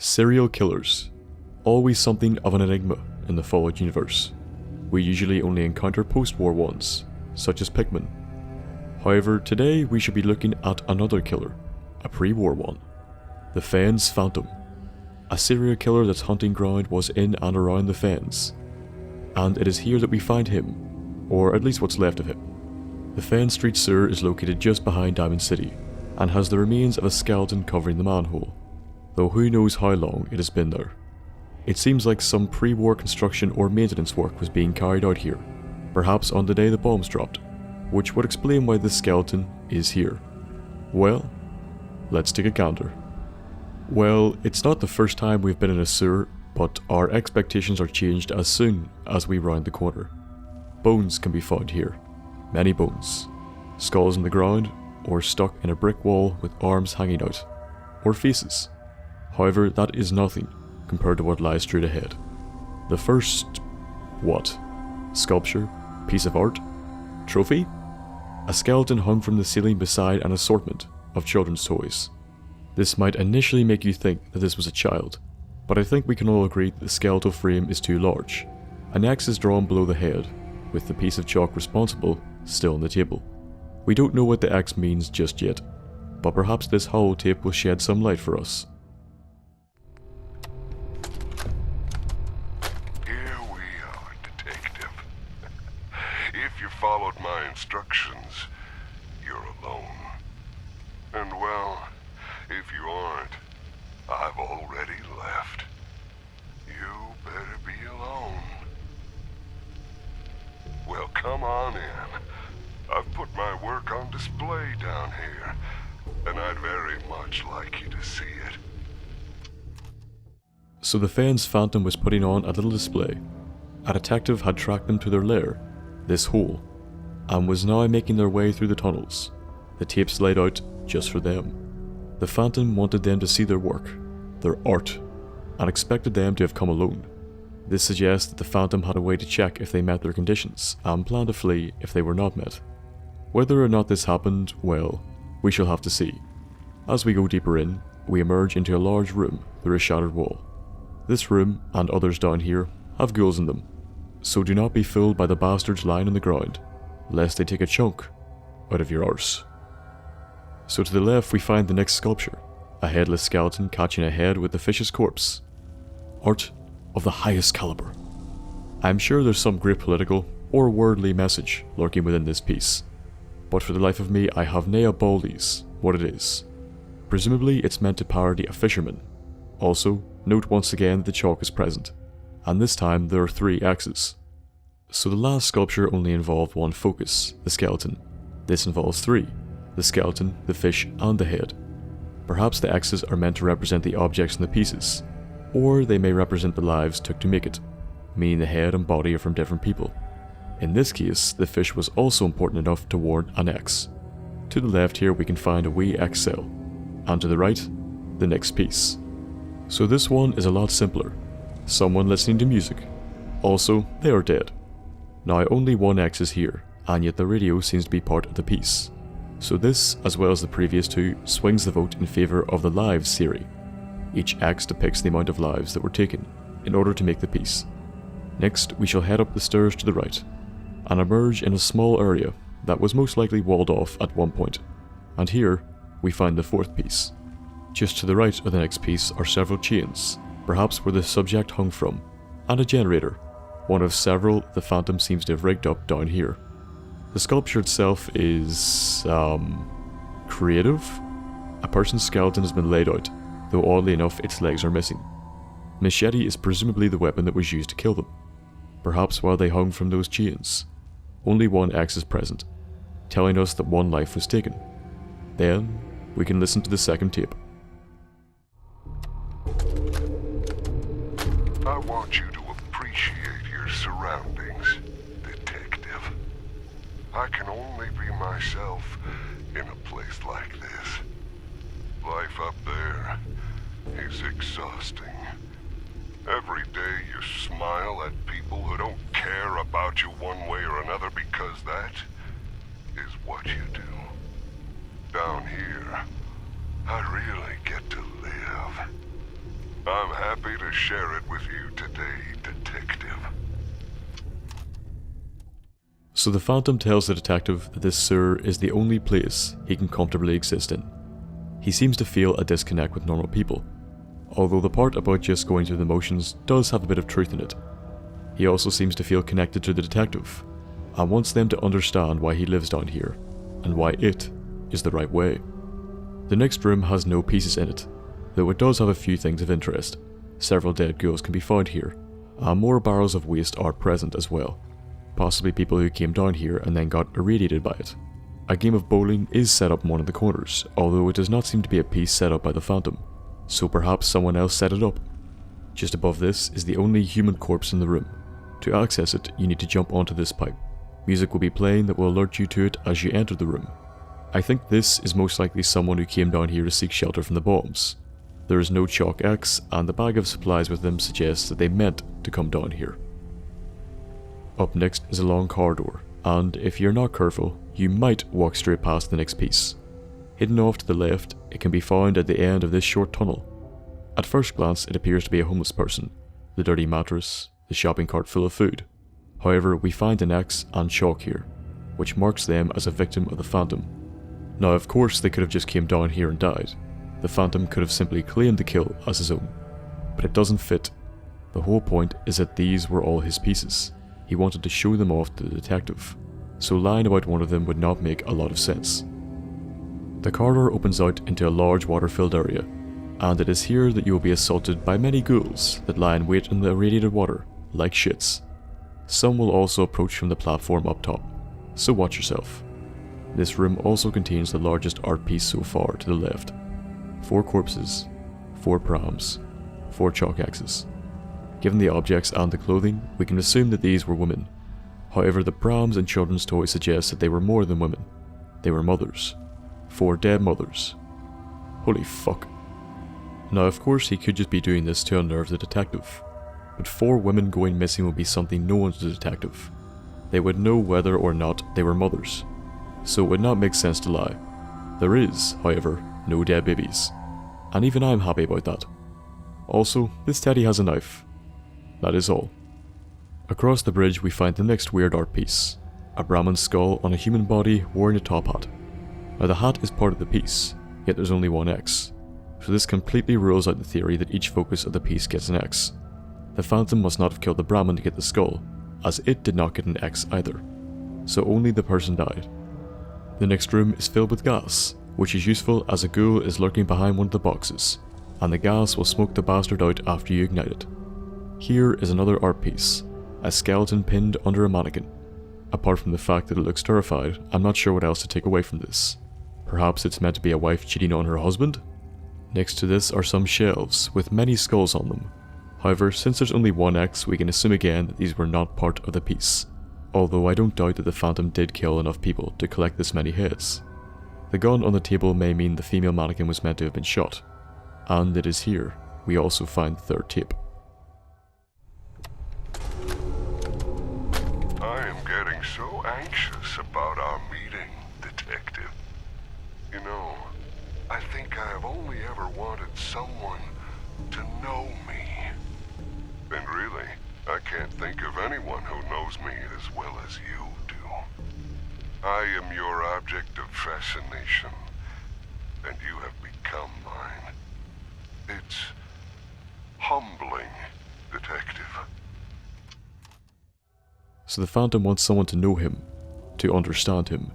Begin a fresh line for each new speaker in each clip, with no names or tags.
Serial killers. Always something of an enigma in the Fallout universe. We usually only encounter post-war ones, such as Pikmin. However, today we should be looking at another killer, a pre-war one. The Fens Phantom. A serial killer that's hunting ground was in and around the Fens. And it is here that we find him, or at least what's left of him. The Fen Street sewer is located just behind Diamond City, and has the remains of a skeleton covering the manhole, though who knows how long it has been there. It seems like some pre-war construction or maintenance work was being carried out here, perhaps on the day the bombs dropped, which would explain why this skeleton is here. Well, let's take a gander. Well, it's not the first time we've been in a sewer, but our expectations are changed as soon as we round the corner. Bones can be found here, many bones. Skulls in the ground, or stuck in a brick wall with arms hanging out, or faces. However, that is nothing compared to what lies straight ahead. The first... what? Sculpture? Piece of art? Trophy? A skeleton hung from the ceiling beside an assortment of children's toys. This might initially make you think that this was a child, but I think we can all agree that the skeletal frame is too large. An X is drawn below the head, with the piece of chalk responsible still on the table. We don't know what the X means just yet, but perhaps this holotape will shed some light for us.
Here we are, detective. If you followed my instructions, you're alone. And well, if you aren't, I've already left. You better be alone. Well, come on in. I've put my work on display down here, and I'd very much like you to see it.
So the Fens Phantom was putting on a little display. A detective had tracked them to their lair, this hole, and was now making their way through the tunnels, the tapes laid out just for them. The Phantom wanted them to see their work, their art, and expected them to have come alone. This suggests that the Phantom had a way to check if they met their conditions, and planned to flee if they were not met. Whether or not this happened, well, we shall have to see. As we go deeper in, we emerge into a large room through a shattered wall. This room, and others down here, have ghouls in them, so do not be fooled by the bastards lying on the ground, lest they take a chunk out of your arse. So to the left we find the next sculpture, a headless skeleton catching a head with the fish's corpse. Art of the highest caliber. I am sure there's some great political or worldly message lurking within this piece, but for the life of me I have nae baldies what it is. Presumably it's meant to parody a fisherman. Also, note once again that the chalk is present, and this time there are 3 X's. So the last sculpture only involved one focus, the skeleton. This involves 3, the skeleton, the fish, and the head. Perhaps the X's are meant to represent the objects in the pieces, or they may represent the lives took to make it, meaning the head and body are from different people. In this case, the fish was also important enough to warrant an X. To the left here we can find a wee X cell, and to the right, the next piece. So this one is a lot simpler. Someone listening to music. Also, they are dead. Now only one X is here, and yet the radio seems to be part of the piece. So this, as well as the previous 2, swings the vote in favour of the lives theory. Each X depicts the amount of lives that were taken in order to make the piece. Next, we shall head up the stairs to the right, and emerge in a small area that was most likely walled off at one point. And here, we find the 4th piece. Just to the right of the next piece are several chains, perhaps where the subject hung from, and a generator, one of several the Phantom seems to have rigged up down here. The sculpture itself is... creative? A person's skeleton has been laid out, though oddly enough its legs are missing. Machete is presumably the weapon that was used to kill them, perhaps while they hung from those chains. Only one X is present, telling us that one life was taken. Then, we can listen to the second tape.
I want you to appreciate your surroundings, detective. I can only be myself in a place like this. Life up there is exhausting. Every day you smile at people who don't care about you one way or another because that is what you do. Down here, I really get to live. I'm happy to share it with you today, Detective.
So the Phantom tells the detective that this sewer is the only place he can comfortably exist in. He seems to feel a disconnect with normal people, although the part about just going through the motions does have a bit of truth in it. He also seems to feel connected to the detective, and wants them to understand why he lives down here, and why it is the right way. The next room has no pieces in it, though it does have a few things of interest. Several dead ghouls can be found here, and more barrels of waste are present as well. Possibly people who came down here and then got irradiated by it. A game of bowling is set up in one of the corners, although it does not seem to be a piece set up by the Phantom, so perhaps someone else set it up. Just above this is the only human corpse in the room. To access it, you need to jump onto this pipe. Music will be playing that will alert you to it as you enter the room. I think this is most likely someone who came down here to seek shelter from the bombs. There is no chalk X, and the bag of supplies with them suggests that they meant to come down here. Up next is a long corridor, and if you're not careful, you might walk straight past the next piece. Hidden off to the left, it can be found at the end of this short tunnel. At first glance, it appears to be a homeless person, the dirty mattress, the shopping cart full of food. However, we find an X and chalk here, which marks them as a victim of the Phantom. Now of course they could have just came down here and died. The Phantom could have simply claimed the kill as his own. But it doesn't fit. The whole point is that these were all his pieces. He wanted to show them off to the detective, so lying about one of them would not make a lot of sense. The corridor opens out into a large water-filled area, and it is here that you will be assaulted by many ghouls that lie in wait in the irradiated water, like shits. Some will also approach from the platform up top, so watch yourself. This room also contains the largest art piece so far to the left. 4 corpses, 4 prams, 4 chalk axes. Given the objects and the clothing, we can assume that these were women. However, the prams and children's toys suggest that they were more than women. They were mothers. 4 dead mothers. Holy fuck. Now of course he could just be doing this to unnerve the detective, but 4 women going missing would be something known to the detective. They would know whether or not they were mothers, so it would not make sense to lie. There is, however, no dead babies, and even I'm happy about that. Also, this teddy has a knife. That is all. Across the bridge we find the next weird art piece, a Brahmin skull on a human body wearing a top hat. Now the hat is part of the piece, yet there's only one X, so this completely rules out the theory that each focus of the piece gets an X. The Phantom must not have killed the Brahmin to get the skull, as it did not get an X either, so only the person died. The next room is filled with gas, which is useful as a ghoul is lurking behind one of the boxes, and the gas will smoke the bastard out after you ignite it. Here is another art piece, a skeleton pinned under a mannequin. Apart from the fact that it looks terrified, I'm not sure what else to take away from this. Perhaps it's meant to be a wife cheating on her husband? Next to this are some shelves with many skulls on them. However, since there's only one X, we can assume again that these were not part of the piece, although I don't doubt that the Phantom did kill enough people to collect this many heads. The gun on the table may mean the female mannequin was meant to have been shot, and it is here we also find the 3rd tape.
I am getting so anxious about our meeting, Detective. You know, I think I have only ever wanted someone to know me. And really, I can't think of anyone who knows me as well as you do. I am your object of fascination, and you have become mine. It's humbling, Detective.
So the Phantom wants someone to know him, to understand him.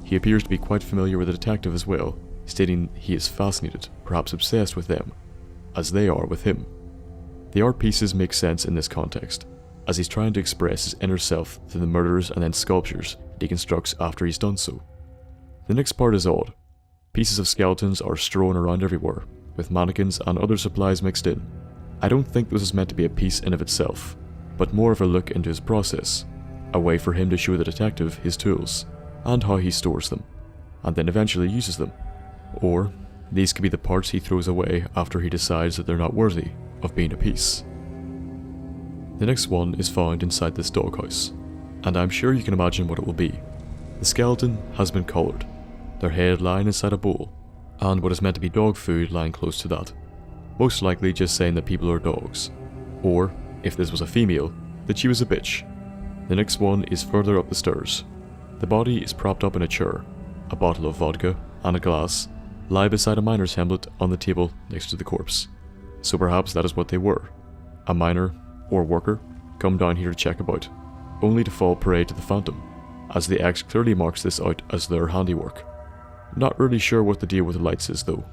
He appears to be quite familiar with the detective as well, stating he is fascinated, perhaps obsessed with them, as they are with him. The art pieces make sense in this context, as he's trying to express his inner self through the murders and then sculptures he constructs after he's done so. The next part is odd. Pieces of skeletons are strewn around everywhere, with mannequins and other supplies mixed in. I don't think this is meant to be a piece in of itself, but more of a look into his process, a way for him to show the detective his tools, and how he stores them, and then eventually uses them. Or, these could be the parts he throws away after he decides that they're not worthy of being a piece. The next one is found inside this doghouse, and I'm sure you can imagine what it will be. The skeleton has been collared, their head lying inside a bowl, and what is meant to be dog food lying close to that. most likely just saying that people are dogs. Or, if this was a female, that she was a bitch. The next one is further up the stairs. The body is propped up in a chair. A bottle of vodka and a glass lie beside a miner's helmet on the table next to the corpse. So perhaps that is what they were. A miner, or worker, come down here to check about, only to fall prey to the phantom, as the X clearly marks this out as their handiwork. Not really sure what the deal with the lights is though.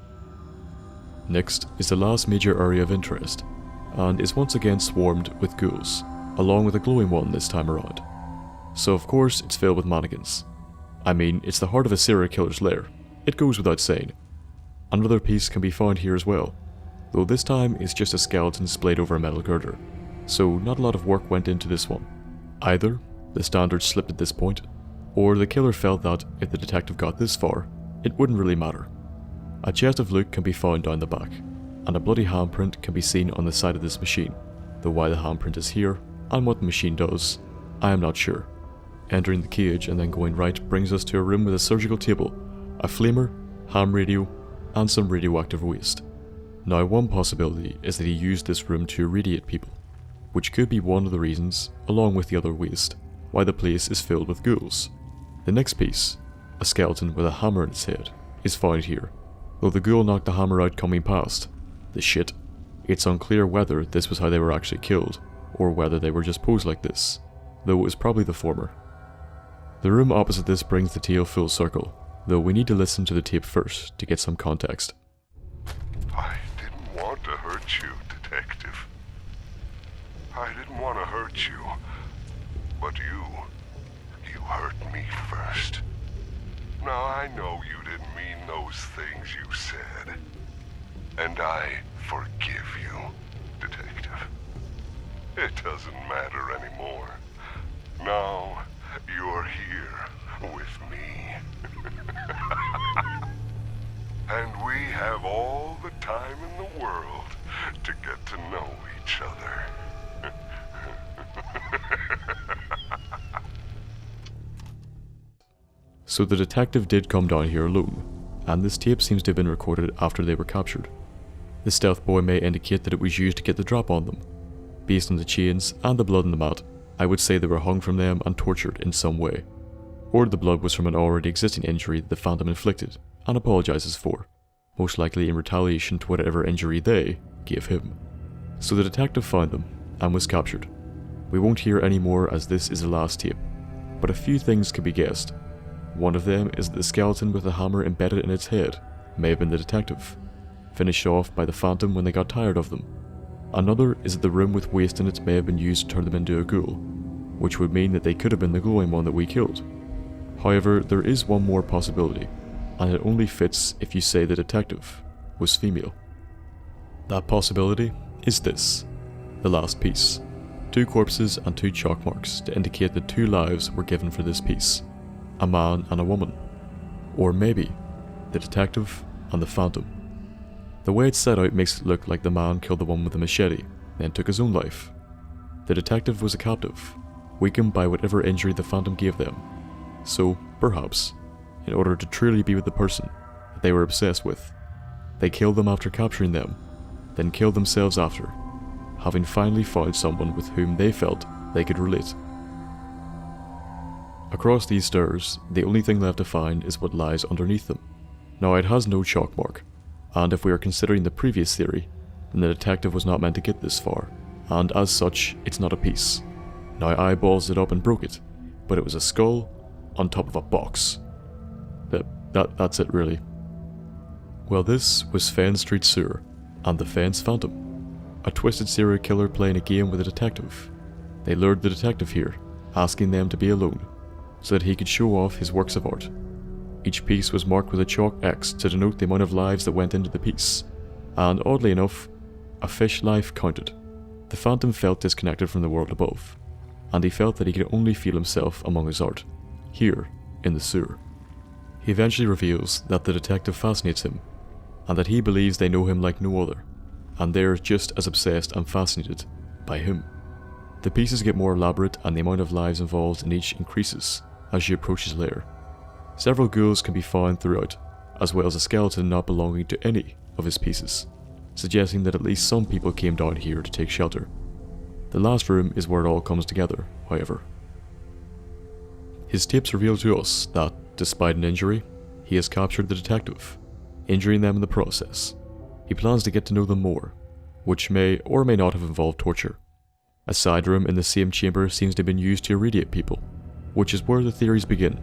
Next is the last major area of interest, and is once again swarmed with ghouls, along with a glowing one this time around. So of course it's filled with mannequins. I mean, it's the heart of a serial killer's lair, it goes without saying. Another piece can be found here as well, though this time it's just a skeleton splayed over a metal girder, so not a lot of work went into this one. Either the standard slipped at this point, or the killer felt that if the detective got this far, it wouldn't really matter. A chest of loot can be found down the back, and a bloody handprint can be seen on the side of this machine, though why the handprint is here, and what the machine does, I am not sure. Entering the cage and then going right brings us to a room with a surgical table, a flamer, ham radio, and some radioactive waste. Now one possibility is that he used this room to irradiate people, which could be one of the reasons, along with the other waste, why the place is filled with ghouls. The next piece, a skeleton with a hammer in its head, is found here, though the ghoul knocked the hammer out coming past. The shit. It's unclear whether this was how they were actually killed, or whether they were just posed like this, though it was probably the former. The room opposite this brings the tale full circle, though we need to listen to the tape first to get some context.
I didn't want to hurt you, Detective. I didn't want to hurt you. But you hurt me first. Now I know you didn't mean those things you said. And I forgive you, Detective. It doesn't matter anymore. Now you're here with me. And we have all the time in the world to get to know each other.
So the detective did come down here alone, and this tape seems to have been recorded after they were captured. The stealth boy may indicate that it was used to get the drop on them. Based on the chains and the blood in the mat, I would say they were hung from them and tortured in some way. Or the blood was from an already existing injury that the Phantom inflicted and apologizes for, most likely in retaliation to whatever injury they gave him. So the detective found them and was captured. We won't hear any more as this is the last tape, but a few things can be guessed. One of them is that the skeleton with the hammer embedded in its head may have been the detective, finished off by the Phantom when they got tired of them. Another is that the room with waste in it may have been used to turn them into a ghoul, which would mean that they could have been the glowing one that we killed. However, there is one more possibility, and it only fits if you say the detective was female. That possibility is this, the last piece. 2 corpses and 2 chalk marks to indicate that 2 lives were given for this piece, a man and a woman. Or maybe, the detective and the Phantom. The way it's set out makes it look like the man killed the one with the machete, then took his own life. The detective was a captive, weakened by whatever injury the Phantom gave them. So, perhaps, in order to truly be with the person that they were obsessed with, they killed them after capturing them, then killed themselves after, having finally found someone with whom they felt they could relate. Across these stairs, the only thing left to find is what lies underneath them. Now it has no chalk mark, and if we are considering the previous theory, then the detective was not meant to get this far, and as such, it's not a piece. Now I ballsed it up and broke it, but it was a skull on top of a box. That's it really. Well, this was Fens Street Sewer, and the Fens Phantom. A twisted serial killer playing a game with a detective. They lured the detective here, asking them to be alone, so that he could show off his works of art. Each piece was marked with a chalk X to denote the amount of lives that went into the piece, and oddly enough, a fish life counted. The Phantom felt disconnected from the world above, and he felt that he could only feel himself among his art, here in the sewer. He eventually reveals that the detective fascinates him, and that he believes they know him like no other, and they're just as obsessed and fascinated by him. The pieces get more elaborate and the amount of lives involved in each increases as you approach his lair. Several ghouls can be found throughout, as well as a skeleton not belonging to any of his pieces. suggesting that at least some people came down here to take shelter. The last room is where it all comes together, however. His tapes reveal to us that, despite an injury, he has captured the detective, injuring them in the process. He plans to get to know them more, which may or may not have involved torture. A side room in the same chamber seems to have been used to irradiate people, which is where the theories begin.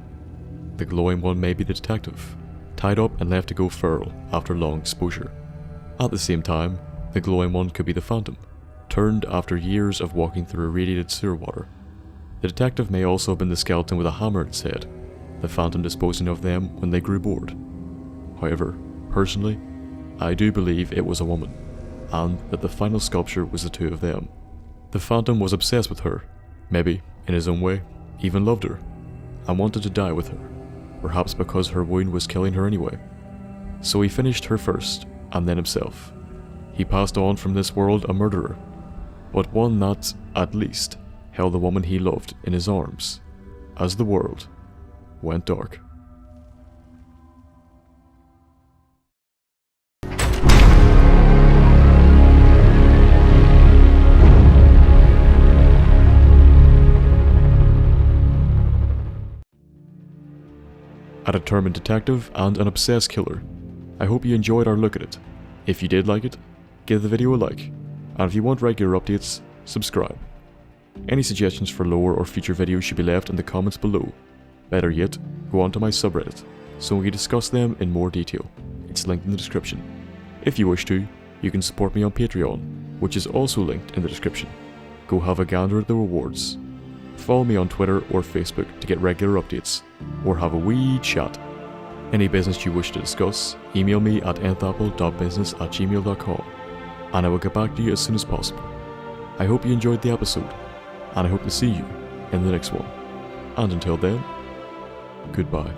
The glowing one may be the detective, tied up and left to go feral after long exposure. At the same time, the glowing one could be the phantom, turned after years of walking through irradiated sewer water. The detective may also have been the skeleton with a hammer in its head, the phantom disposing of them when they grew bored. However, personally, I do believe it was a woman, and that the final sculpture was the two of them. The phantom was obsessed with her, maybe, in his own way, even loved her, and wanted to die with her, perhaps because her wound was killing her anyway. So he finished her first, and then himself. He passed on from this world a murderer, but one that, at least, held the woman he loved in his arms, as the world went dark. A determined detective and an obsessed killer. I hope you enjoyed our look at it. If you did like it, give the video a like, and if you want regular updates, subscribe. Any suggestions for lore or future videos should be left in the comments below. Better yet, go onto my subreddit, so we can discuss them in more detail. It's linked in the description. If you wish to, you can support me on Patreon, which is also linked in the description. Go have a gander at the rewards. Follow me on Twitter or Facebook to get regular updates, or have a wee chat. Any business you wish to discuss, email me at thenthapple.business@gmail.com, and I will get back to you as soon as possible. I hope you enjoyed the episode, and I hope to see you in the next one. And until then, goodbye.